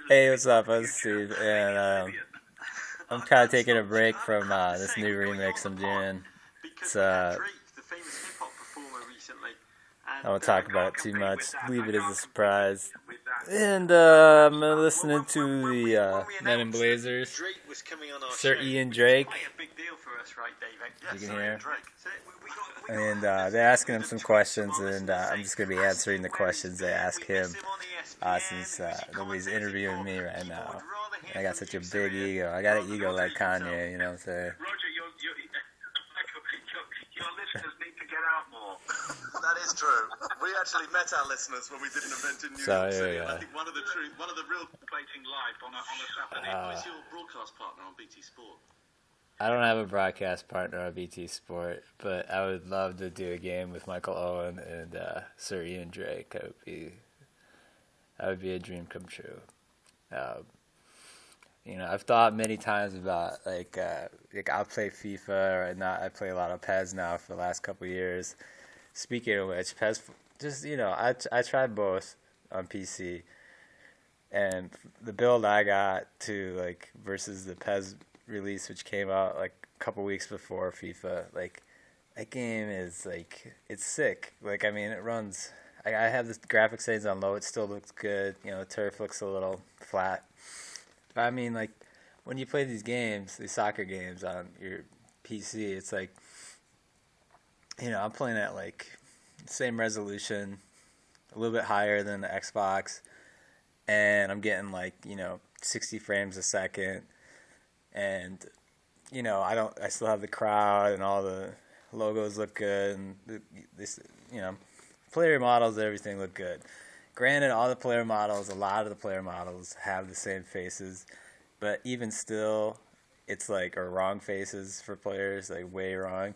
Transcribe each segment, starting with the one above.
Hey, what's up? I'm Steve, and I'm kind of taking a break from this new remix I'm doing. It's I won't talk about it too much. Leave it as a surprise. And I'm listening to the Men in Blazers, Sir Ian Drake. You can hear. And they're asking him some questions, and I'm just gonna be answering the questions they ask him, since nobody's interviewing me right now. I got such a big ego. I got an ego like Kanye, you know what I'm saying? Roger, Michael, your listeners need to get out more. That is true. We actually met our listeners when we did an event in New York City. And I think one of the real plating live on a Saturday. Who's your broadcast partner on BT Sport? I don't have a broadcast partner on BT Sport, but I would love to do a game with Michael Owen and Sir Ian Drake. That would be a dream come true. I've thought many times about like I'll play FIFA or not. I play a lot of PES now for the last couple of years. Speaking of which, PES just I tried both on PC, and the build I got to like versus the PES release, which came out like a couple weeks before FIFA. Like that game is like it's sick. Like I mean, it runs. I have this graphics settings on low. It still looks good. The turf looks a little flat. But I mean, like when you play these games, these soccer games on your PC, it's like I'm playing at like same resolution, a little bit higher than the Xbox, and I'm getting like 60 frames a second, and I still have the crowd and all the logos look good, and this player models, everything look good. Granted, a lot of the player models have the same faces, but even still, it's like are wrong faces for players, like way wrong,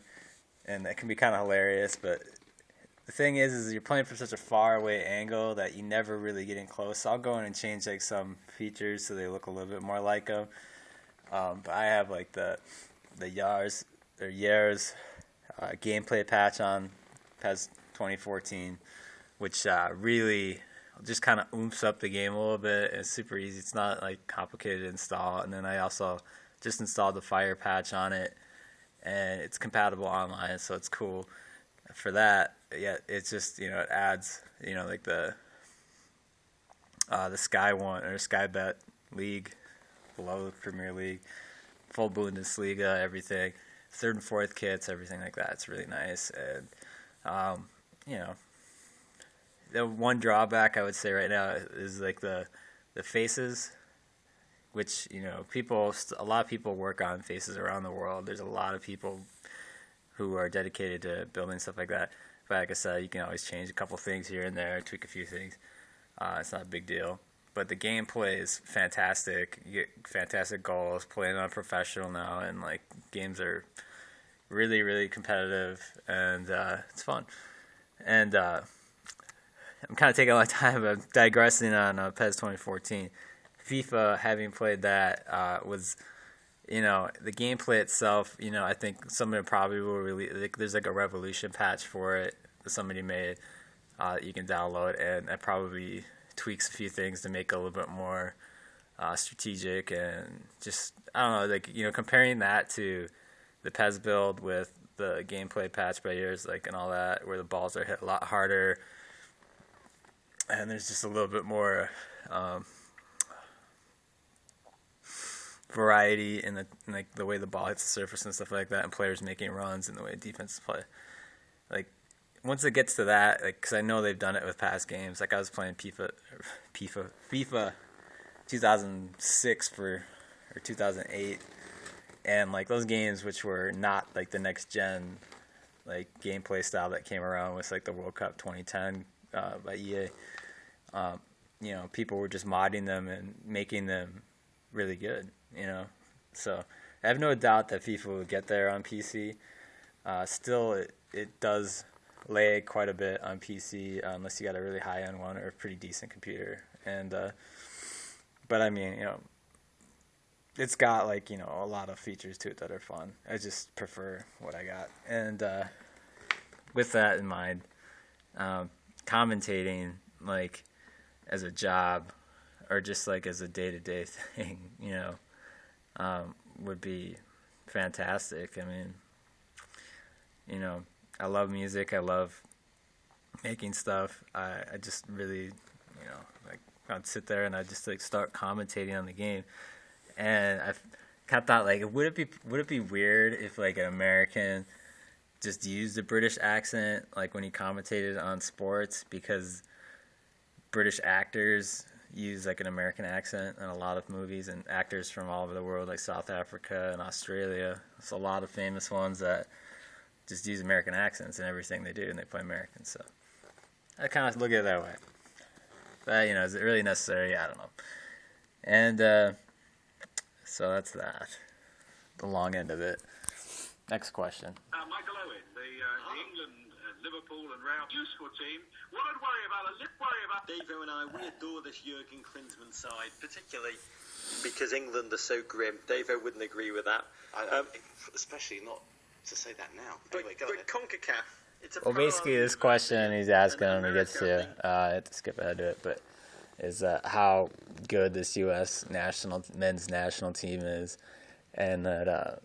and that can be kind of hilarious. But the thing is you're playing from such a far away angle that you never really get in close. So I'll go in and change like some features so they look a little bit more like them. But I have like the Yars gameplay patch on PES 2014, which really just kind of oomps up the game a little bit. It's super easy. It's not like complicated to install. And then I also just installed the Fire patch on it, and it's compatible online, so it's cool for that. Yeah, it's just it adds like the Sky One or Sky Bet League below the Premier League, full Bundesliga, everything, third and fourth kits, everything like that. It's really nice, and the one drawback I would say right now is like the faces, which a lot of people work on faces around the world. There's a lot of people who are dedicated to building stuff like that. But like I said, you can always change a couple things here and there, tweak a few things. It's not a big deal. But the gameplay is fantastic. You get fantastic goals, playing on professional now, and like games are really, really competitive, and it's fun. And I'm kind of taking a lot of time. I'm digressing on PES 2014. FIFA, having played that, was the gameplay itself. I think somebody probably will release. Like, there's like a Revolution patch for it that somebody made that you can download, and that probably tweaks a few things to make it a little bit more strategic, and just I don't know, like comparing that to the PES build with the gameplay patch by years, like and all that, where the balls are hit a lot harder, and there's just a little bit more variety in the way the ball hits the surface and stuff like that, and players making runs and the way defenses play. Like once it gets to that, like because I know they've done it with past games. Like I was playing FIFA 2006 or 2008, and like those games which were not like the next gen like gameplay style that came around with like the World Cup 2010 by EA. People were just modding them and making them really good. So I have no doubt that FIFA will get there on PC. Still, it does lag quite a bit on PC unless you got a really high-end one or a pretty decent computer. And but I mean, it's got like a lot of features to it that are fun. I just prefer what I got. And with that in mind, commentating like as a job or just like as a day-to-day thing, would be fantastic. I mean, I love music. I love making stuff. I just really, like I'd sit there and I'd just like start commentating on the game. And I kind of thought, like, would it be weird if like an American just used a British accent like when he commentated on sports, because British actors use like an American accent in a lot of movies, and actors from all over the world like South Africa and Australia. There's a lot of famous ones that just use American accents in everything they do, and they play American. So I kind of look at it that way. But is it really necessary? I don't know. And so that's that. The long end of it. Next question. Michael Owen, the England, Liverpool and Real useful team. What I'd worry about Davo and I, we adore this Jurgen Klinsmann side, particularly because England are so grim. Davo wouldn't agree with that. especially not to say that now. But, Anyway, but CONCACAF, it's a Well, basically, this question he's asking when he gets to, I have to skip ahead to it, but is how good this U.S. men's national team is, and that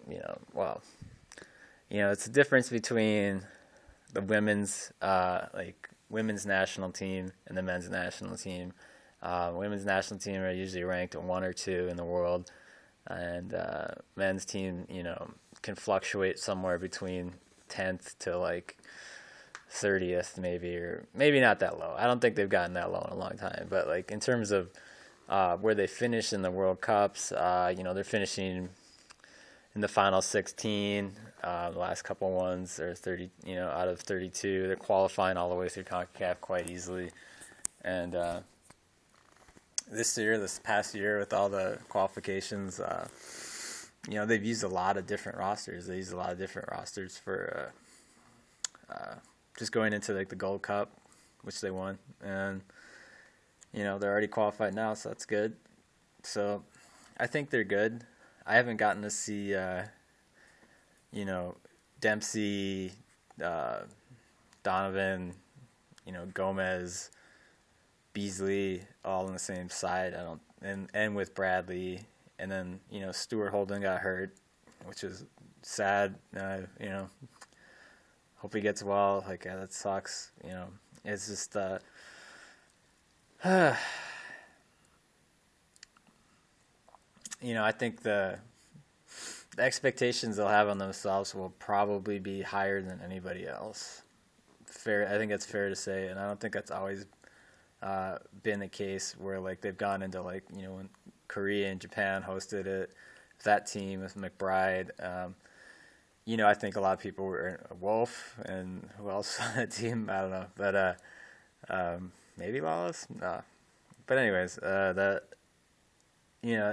it's the difference between the women's national team and the men's national team. Women's national team are usually ranked 1 or 2 in the world, and men's team, can fluctuate somewhere between 10th to like 30th maybe, or maybe not that low. I don't think they've gotten that low in a long time, but like in terms of where they finish in the World Cups, they're finishing in the final 16. The last couple ones are 30, out of 32. They're qualifying all the way through CONCACAF quite easily. And this past year, with all the qualifications, they've used a lot of different rosters. They used a lot of different rosters for just going into like the Gold Cup, which they won. And, they're already qualified now, so that's good. So I think they're good. I haven't gotten to see, Dempsey, Donovan, Gomez, Beasley, all on the same side. And with Bradley, and then Stuart Holden got hurt, which is sad. Hope he gets well. Like, that sucks. It's just I think the expectations they'll have on themselves will probably be higher than anybody else. I think that's fair to say, and I don't think that's always been the case where like they've gone into like when Korea and Japan hosted it, that team with McBride. I think a lot of people were Wolf, and who else on that team? I don't know, but maybe Lawless. No, but anyways, it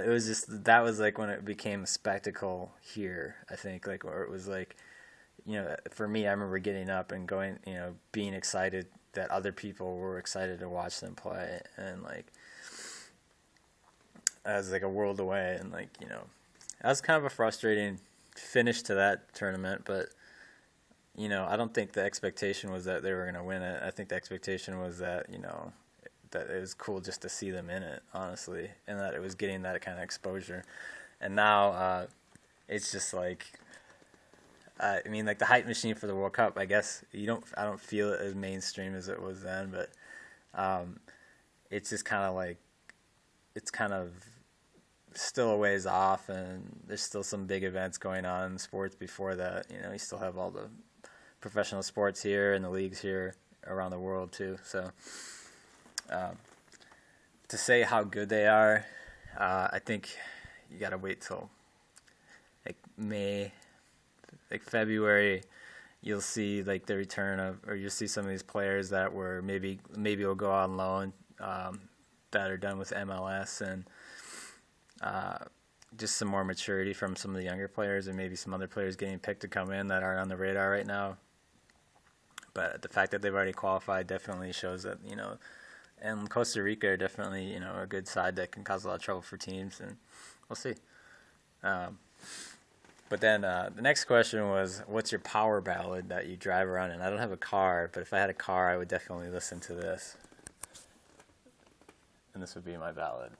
was just, that was like when it became a spectacle here, I think, like, where it was like, for me, I remember getting up and going, being excited that other people were excited to watch them play, and like, I was like a world away, and like, that was kind of a frustrating finish to that tournament, but, I don't think the expectation was that they were going to win it. I think the expectation was that, that it was cool just to see them in it, honestly, and that it was getting that kind of exposure. And now it's just like, like the hype machine for the World Cup, I guess I don't feel it as mainstream as it was then, but it's just kind of like, it's kind of still a ways off, and there's still some big events going on in sports before that. You still have all the professional sports here and the leagues here around the world too. So to say how good they are, I think you got to wait till like May, like February. You'll see like the return of, or you'll see some of these players that were maybe will go on loan, that are done with MLS, and just some more maturity from some of the younger players, and maybe some other players getting picked to come in that aren't on the radar right now. But the fact that they've already qualified definitely shows that, and Costa Rica are definitely, a good side that can cause a lot of trouble for teams, and we'll see. But then the next question was, what's your power ballad that you drive around in? I don't have a car, but if I had a car, I would definitely listen to this. And this would be my ballad.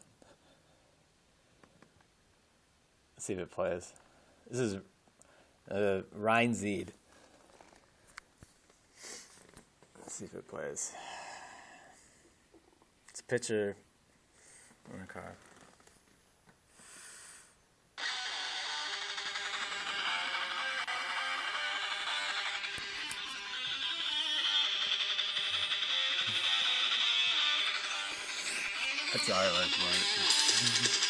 Let's see if it plays. This is Ryan Zeed. Let's see if it plays. It's a pitcher on a car. That's all I like about it.